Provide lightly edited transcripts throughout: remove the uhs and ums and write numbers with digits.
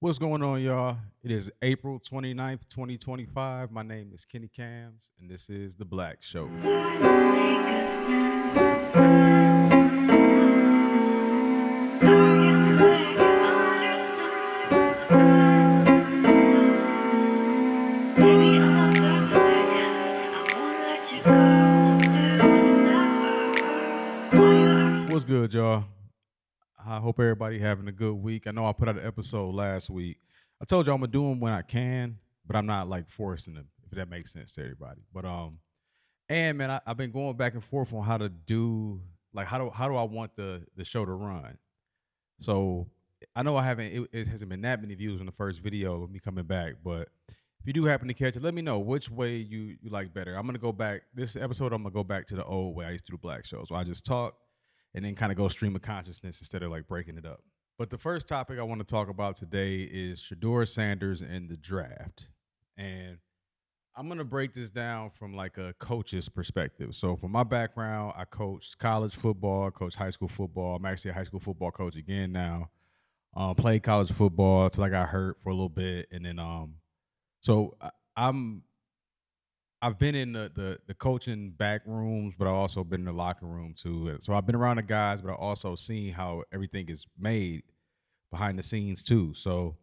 What's going on, y'all? It is April 29th, 2025. My name is KennyKamz, and this is The Black Show. What's good, y'all? I hope everybody having a good week. I know I put out an episode last week. I told you I'm gonna do them when I can, but I'm not like forcing them, if that makes sense to everybody. And man, I've been going back and forth on how to do like how do I want the show to run. So I know it hasn't been that many views on the first video of me coming back, but if you do happen to catch it, let me know which way you like better. I'm gonna go back this episode. I'm gonna go back to the old way I used to do Black shows. So I just talk and then kind of go stream of consciousness instead of like breaking it up. But the first topic I want to talk about today is Shedeur Sanders and the draft. And I'm gonna break this down from like a coach's perspective. So from my background, I coached college football, I coached high school football. I'm actually a high school football coach again now. Played college football till I got hurt for a little bit, and then so I, I'm I've been in the coaching back rooms, but I also been in the locker room too. So I've been around the guys, but I also seen how everything is made behind the scenes too. So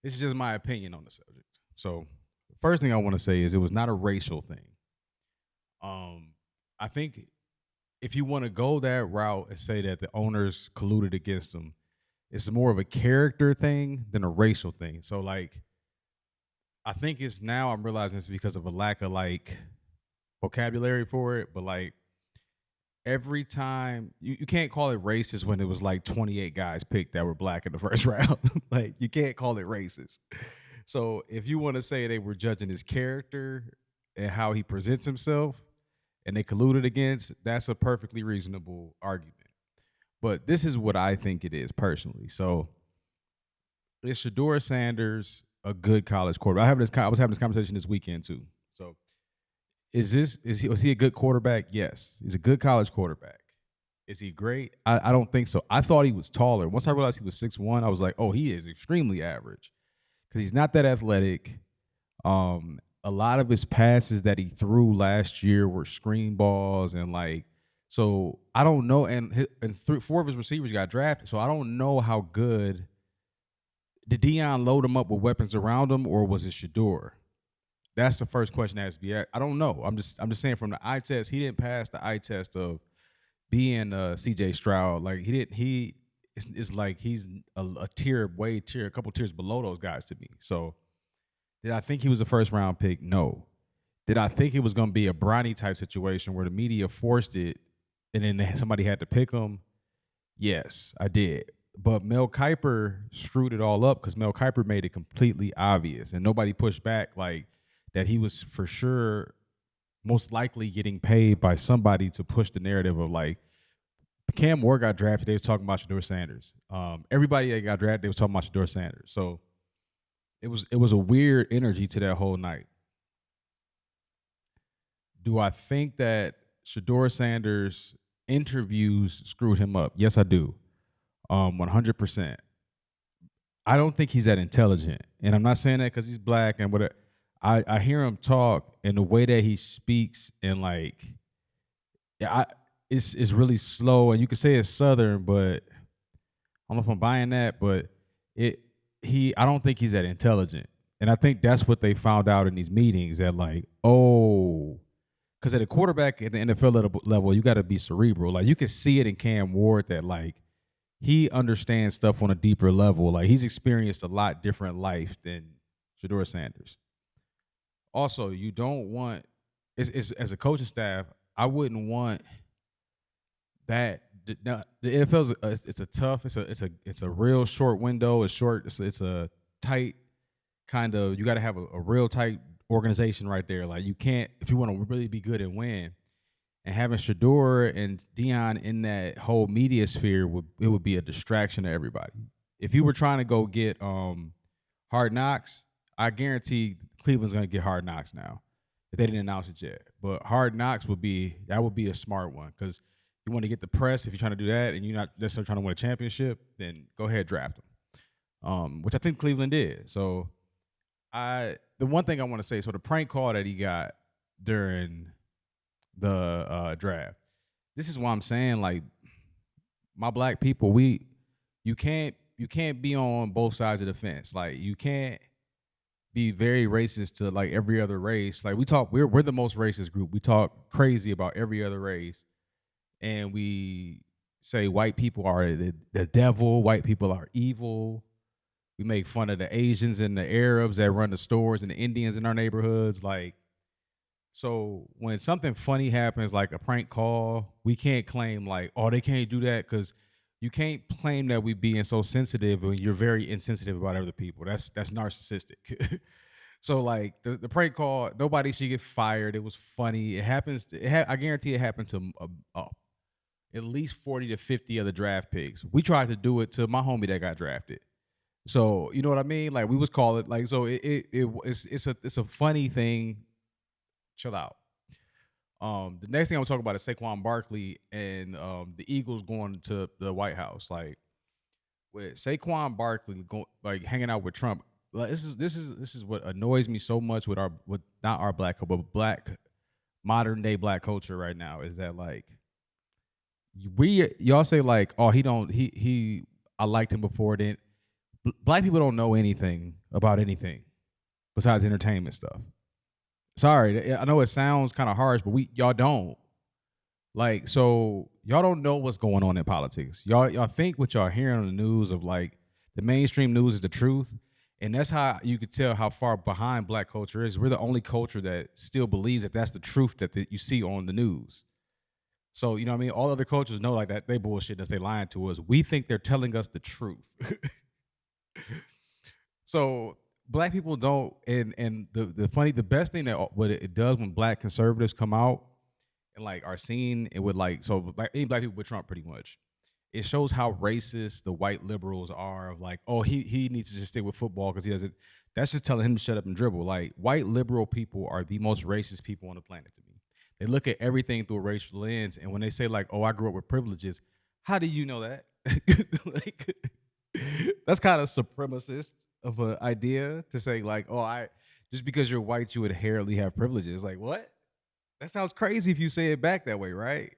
this is just my opinion on the subject. So the first thing I want to say is it was not a racial thing. Um, I think if you want to go that route and say that the owners colluded against them, it's more of a character thing than a racial thing. So like I think it's now I'm realizing it's because of a lack of like vocabulary for it, but like every time you can't call it racist when it was like 28 guys picked that were black in the first round. Like you can't call it racist. So if you want to say they were judging his character and how he presents himself and they colluded against, that's a perfectly reasonable argument. But this is what I think it is personally. So is Shedeur Sanders a good college quarterback? I was having this conversation this weekend too. So was he a good quarterback? Yes. He's a good college quarterback. Is he great? I don't think so. I thought he was taller. Once I realized he was 6'1", I was like, oh, he is extremely average. Because he's not that athletic. A lot of his passes that he threw last year were screen balls and like so I don't know. Four of his receivers got drafted, so I don't know how good. Did Dion load him up with weapons around him, or was it Shedeur? That's the first question that has to be asked. I don't know. I'm just saying from the eye test, he didn't pass the eye test of being CJ Stroud. Like he didn't. It's like he's a couple tiers below those guys to me. So did I think he was a first round pick? No. Did I think it was going to be a Bronny type situation where the media forced it and then somebody had to pick him? Yes, I did. But Mel Kiper screwed it all up because Mel Kiper made it completely obvious and nobody pushed back like that he was for sure most likely getting paid by somebody to push the narrative of like Cam Moore got drafted, they was talking about Shedeur Sanders. Everybody that got drafted, they was talking about Shedeur Sanders. So it was a weird energy to that whole night. Do I think that Shedeur Sanders interviews screwed him up? Yes, I do. 100%. I don't think he's that intelligent, and I'm not saying that because he's black and whatever. I hear him talk and the way that he speaks and like, yeah, it's really slow and you could say it's Southern, but I don't know if I'm buying that. But I don't think he's that intelligent, and I think that's what they found out in these meetings that like, oh, because at a quarterback at the NFL level, you got to be cerebral. Like you can see it in Cam Ward that like. He understands stuff on a deeper level. Like he's experienced a lot different life than Shedeur Sanders. Also, you don't want it's as a coaching staff, I wouldn't want that. Now, the NFL it's a real short window. It's a tight kind of. You got to have a real tight organization right there. Like you can't if you want to really be good and win. And having Shedeur and Dion in that whole media sphere would be a distraction to everybody. If you were trying to go get Hard Knocks, I guarantee Cleveland's going to get Hard Knocks now. If they didn't announce it yet, but Hard Knocks would be a smart one because you want to get the press. If you're trying to do that and you're not necessarily trying to win a championship, then go ahead draft them. which I think Cleveland did. So the one thing I want to say, so the prank call that he got during the draft, this is why I'm saying, like, my black people, you can't be on both sides of the fence. Like, you can't be very racist to like every other race. Like, we're the most racist group. We talk crazy about every other race, and we say white people are the devil, white people are evil. We make fun of the Asians and the Arabs that run the stores and the Indians in our neighborhoods. Like, so when something funny happens, like a prank call, we can't claim like, oh, they can't do that, because you can't claim that we being so sensitive when you're very insensitive about other people. That's narcissistic. So like the prank call, nobody should get fired. It was funny. It happens. I guarantee it happened to at least 40 to 50 of the draft picks. We tried to do it to my homie that got drafted. So you know what I mean? Like, we was call it like, so it's a funny thing. Chill out. The next thing I'm gonna talk about is Saquon Barkley and the Eagles going to the White House. Like, with Saquon Barkley like hanging out with Trump. Like, this is what annoys me so much with not our black, but black modern day black culture right now, is that like y'all say like, oh, he I liked him before then. Black people don't know anything about anything besides entertainment stuff. Sorry, I know it sounds kind of harsh, but y'all don't. Like, so y'all don't know what's going on in politics. Y'all think what y'all hearing on the news of like the mainstream news is the truth. And that's how you could tell how far behind black culture is. We're the only culture that still believes that that's the truth that you see on the news. So, you know what I mean? All other cultures know like that they bullshit us, they lying to us. We think they're telling us the truth. So black people don't, and the best thing that what it does when black conservatives come out and like are seen, it would like, so like any black people with Trump pretty much, it shows how racist the white liberals are of like, oh, he needs to just stick with football because he doesn't. That's just telling him to shut up and dribble. Like, white liberal people are the most racist people on the planet to me. They look at everything through a racial lens, and when they say like, oh, I grew up with privileges, how do you know that? Like, that's kind of supremacist of an idea to say like, oh, I just because you're white, you inherently have privileges. Like, what? That sounds crazy if you say it back that way, right?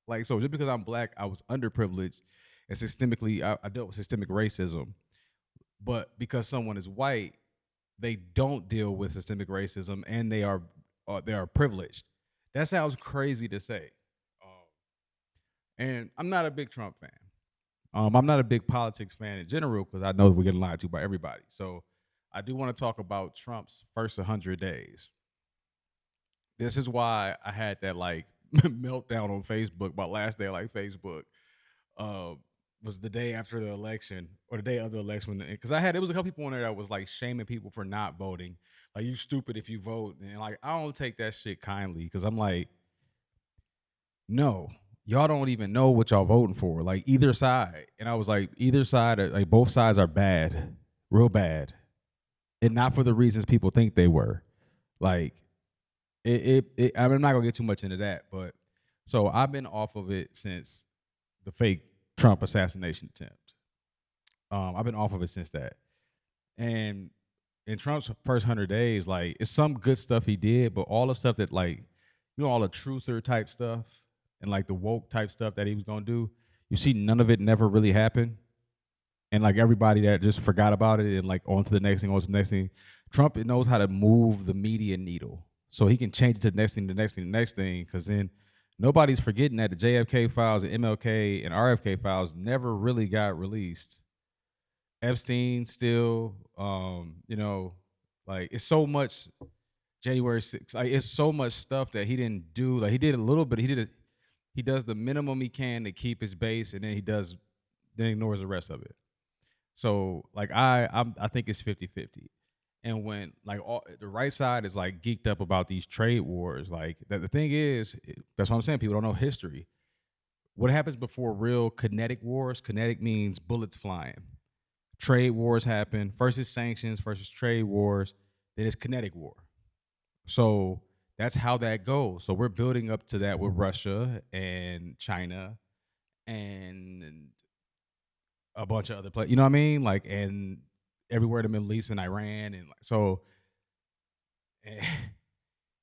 Like, so just because I'm black, I was underprivileged and systemically, I dealt with systemic racism. But because someone is white, they don't deal with systemic racism and they are privileged. That sounds crazy to say. And I'm not a big Trump fan. I'm not a big politics fan in general because I know we're getting lied to by everybody. So I do want to talk about Trump's first 100 days. This is why I had that like meltdown on Facebook. My last day, like Facebook, uh, was the day after the election or the day of the election, because it was a couple people on there that was like shaming people for not voting, like, you stupid if you vote, and like, I don't take that shit kindly because I'm like, no, y'all don't even know what y'all voting for, like either side. And I was like, either side, like both sides are bad, real bad, and not for the reasons people think they were. Like, I'm not gonna get too much into that, but so I've been off of it since the fake Trump assassination attempt. I've been off of it since that, and in Trump's first 100 days, like, it's some good stuff he did, but all the stuff that, like, all the truther type stuff and like the woke type stuff that he was gonna do, you see none of it never really happened. And like everybody that just forgot about it and like on to the next thing, on to the next thing. Trump knows how to move the media needle. So he can change it to the next thing, the next thing, the next thing, because then nobody's forgetting that the JFK files and MLK and RFK files never really got released. Epstein still, like, it's so much January 6th. Like, it's so much stuff that he didn't do. Like, he did a little bit. He does the minimum he can to keep his base, and then then ignores the rest of it. So like I think it's 50-50. And when like the right side is like geeked up about these trade wars, like the thing is, that's what I'm saying, people don't know history. What happens before real kinetic wars? Kinetic means bullets flying. Trade wars happen. First is sanctions, first is trade wars, then it's kinetic war. So that's how that goes. So we're building up to that with Russia and China and a bunch of other places. You know what I mean? Like, and everywhere in the Middle East and Iran, and like so.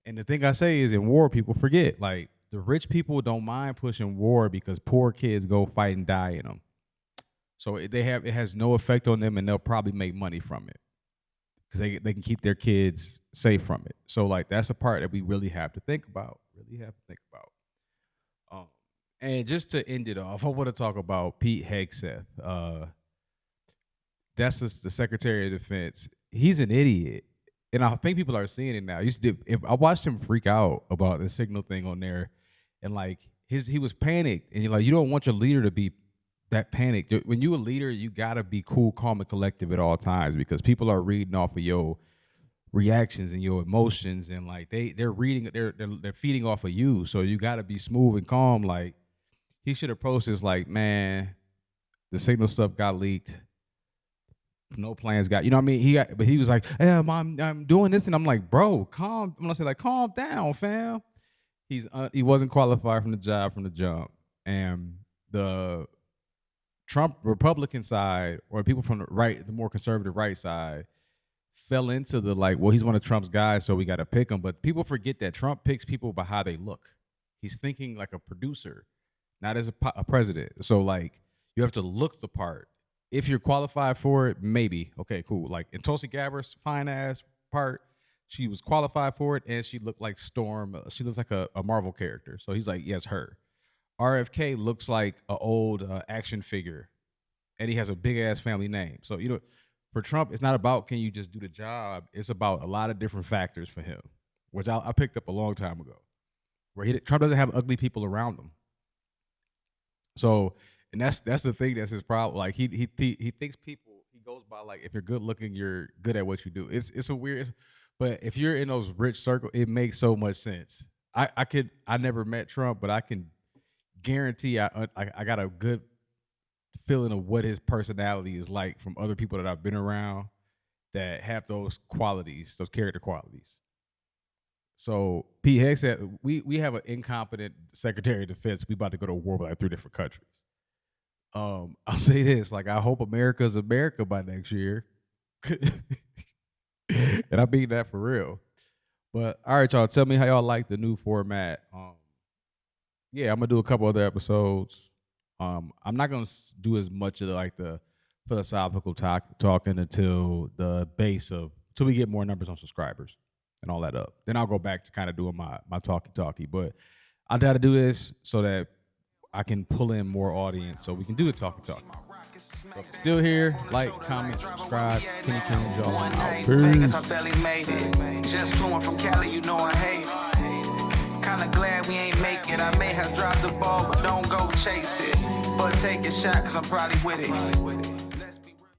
And the thing I say is, in war, people forget. Like, the rich people don't mind pushing war because poor kids go fight and die in them. So it has no effect on them, and they'll probably make money from it because they can keep their kids safe from it. So like that's a part that we really have to think about. And just to end it off, I want to talk about Pete Hegseth. That's just the Secretary of Defense. He's an idiot. And I think people are seeing it now. If I watched him freak out about the signal thing on there, and like he was panicked, and you're like, you don't want your leader to be that panicked. When you're a leader, you gotta be cool, calm, and collective at all times because people are reading off of your reactions and your emotions, and like they're feeding off of you. So you gotta be smooth and calm. Like he should approach this like, man, the signal stuff got leaked. No plans got, you know what I mean? But he was like, hey, I'm doing this, and I'm like, bro, calm. I'm gonna say like, calm down, fam. He wasn't qualified from the job from the jump, and the Trump Republican side or people from the right, the more conservative right side, fell into the like, well, he's one of Trump's guys, so we got to pick him. But people forget that Trump picks people by how they look. He's thinking like a producer, not as a president. So like, you have to look the part. If you're qualified for it, maybe. Okay, cool. Like in Tulsi Gabbard's fine ass part, she was qualified for it, and she looked like Storm. She looks like a Marvel character. So he's like, yes, her. RFK looks like an old action figure, and he has a big ass family name. So for Trump, it's not about can you just do the job. It's about a lot of different factors for him, which I picked up a long time ago. Where Trump doesn't have ugly people around him. So. And that's the thing. That's his problem. Like he thinks people. He goes by like if you're good looking, you're good at what you do. It's a weird. But if you're in those rich circles, it makes so much sense. I never met Trump, but I can guarantee I got a good feeling of what his personality is like from other people that I've been around that have those qualities, those character qualities. So Pete Hegseth, we have an incompetent Secretary of Defense. We about to go to war with like 3 different countries. I'll say this, like I hope America's America by next year. And I mean that for real. But all right, y'all, tell me how y'all like the new format. Yeah, I'm gonna do a couple other episodes. I'm not gonna do as much of the philosophical talking until we get more numbers on subscribers and all that up. Then I'll go back to kind of doing my talkie. But I gotta do this so that I can pull in more audience so we can do the talkie. So if you're still here, like, comment, subscribe. KennyKamz, y'all. I'm out. Peace. I barely made it. Just flew from Cali, you know I hate it. Kinda glad we ain't make it. I may have dropped the ball, but don't go chase it. But take a shot, cause I'm probably with it.